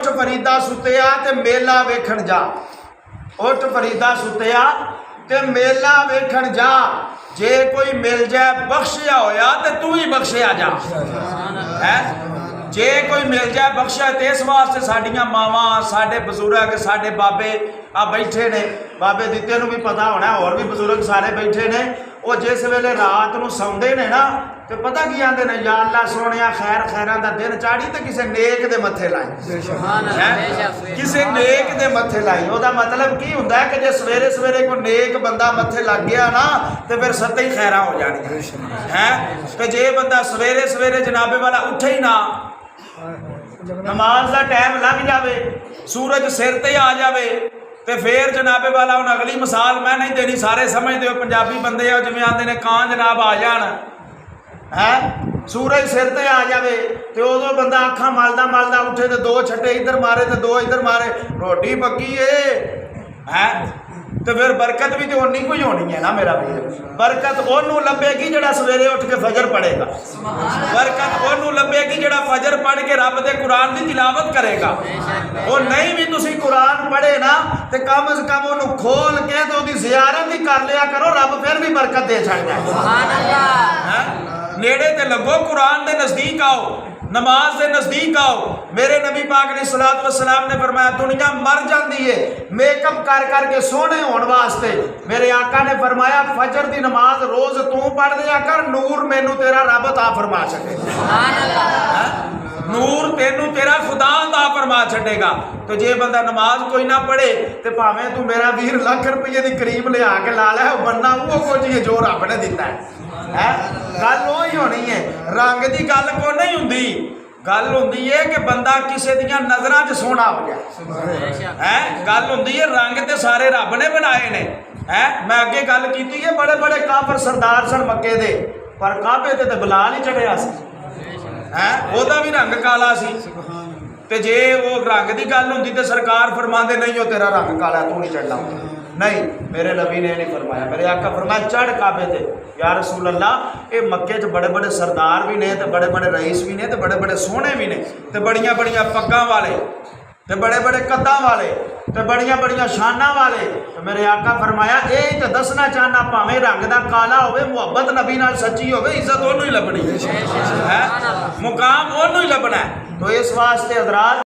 उठ फरीदा सुतिया ते मेला वेखण जा। उठ फरीदा सुतिया ते मेला वेखण जा। जे कोई मिल जाए बख्शिया होया ते तू ही बख्शिया जा है। जे कोई मिल जाए बख्शिया ते इस वास्ते साडियां मावां साडे बजुर्ग साडे बाबे आ बैठे ने। बाबे दिते नूं भी पता होना, और भी बजुर्ग सारे बैठे ने। वो जिस वेले रात नूं सौंदे ने ना तो पता की आंदे ने, या अल्लाह सोहणिया खैर खैरां दा दिन चाढ़ी ते किसे नेक दे मत्थे लाई, किसे नेक दे मत्थे लाई। ओहदा मतलब की हुंदा है कि जे सवेरे सवेरे कोई नेक बंदा मत्थे लग गया ना तो फिर सत्ते ही खैरां हो जाणियां हैं। ते जे बंदा सवेरे सवेरे जनाबे वाला उठे ही ना, नमाज का टाइम लग जाए, सूरज सिर ते आ जाए तो फिर जनाबे वाला हूँ अगली मिसाल मैं नहीं देनी, सारे समझते हो पंजाबी बंदे हो जिवें आंदे ने कां जनाब आ जान है। सूरज सिर ते आ जाए तो उदों बंदा अखां मलदा मलदा उठे तो दो छट्टे इधर मारे तो दो इधर मारे, रोटी पक्की है तो फिर बरकत भी तो उन्नी कोई होनी है ना मेरा वीर। बरकत ओनू लभेगी जिहड़ा सवेरे उठ के फजर पढ़ेगा, बरकत ओनू लभेगी जिहड़ा फजर पढ़ के रब दे कुरान की तिलावत करेगा। वो नहीं भी तुसी कुरान पढ़े ना तो कम से कम ओनू खोल के तो ओदी ज़ियारत ही कर लिया करो, रब फिर भी बरकत दे छड्डदा है। नेड़े ते लगो, कुरान दे नज़दीक आओ, नमाज के नज़दीक आओ। मेरे नबी पाक ने सलात व सलाम ने फरमाया दुनिया मर जाती है मेकअप कर करके सोहने होने वास्ते। मेरे आका ने फरमाया फजर की नमाज रोज तू पढ़ दिया कर, नूर मैनू तेरा रब अता फरमा छड़ेगा, नूर तेनू तेरा खुदा अता फरमा छड़ेगा। तो जे बंदा नमाज कोई ना पढ़े तो भावें तू मेरा वीर लाख रुपये की करीब लिया के ला लै, बनना वो कुछ ही जो रब ने दिता है। गल वही होनी है, रंग की गल को नहीं हुंदी। गल हुंदी है कि बंदा किसी दियां नज़रां च सोहना हो गया है। गल हुंदी है रंग तो सारे रब ने बनाए ने है। मैं अगे गल की है, बड़े बड़े काफर सरदार सन मक्के दे, पर काबे ते बिलाल ही चढ़िया सी है, ओहदा भी रंग काला सी। ते जे वो रंग की गल हुंदी ते सरकार फरमांदे नहीं हो तेरा रंग काला तू नहीं चढ़ना। नहीं, मेरे नबी ने नहीं फरमाया, मेरे आका फरमाया चढ़ काबे ते। या रसूल अल्लाह ये मक्के च बड़े बड़े सरदार भी ने तो बड़े बड़े रईस भी ने तो बड़े बड़े सोहने भी ने तो बड़िया बड़िया पग्गां वाले तो बड़े बड़े कद्दां वाले तो बड़िया बड़िया शाना वाले। तो मेरे आका फरमाया ये तो दसना चाहना भावें रंग का काला होवे, मुहब्बत नबी नाल सच्ची होवे, इज्जत ओनू ही लभनी है, मुकाम ओनू ही लभना है। तो इस वास्ते हज़रात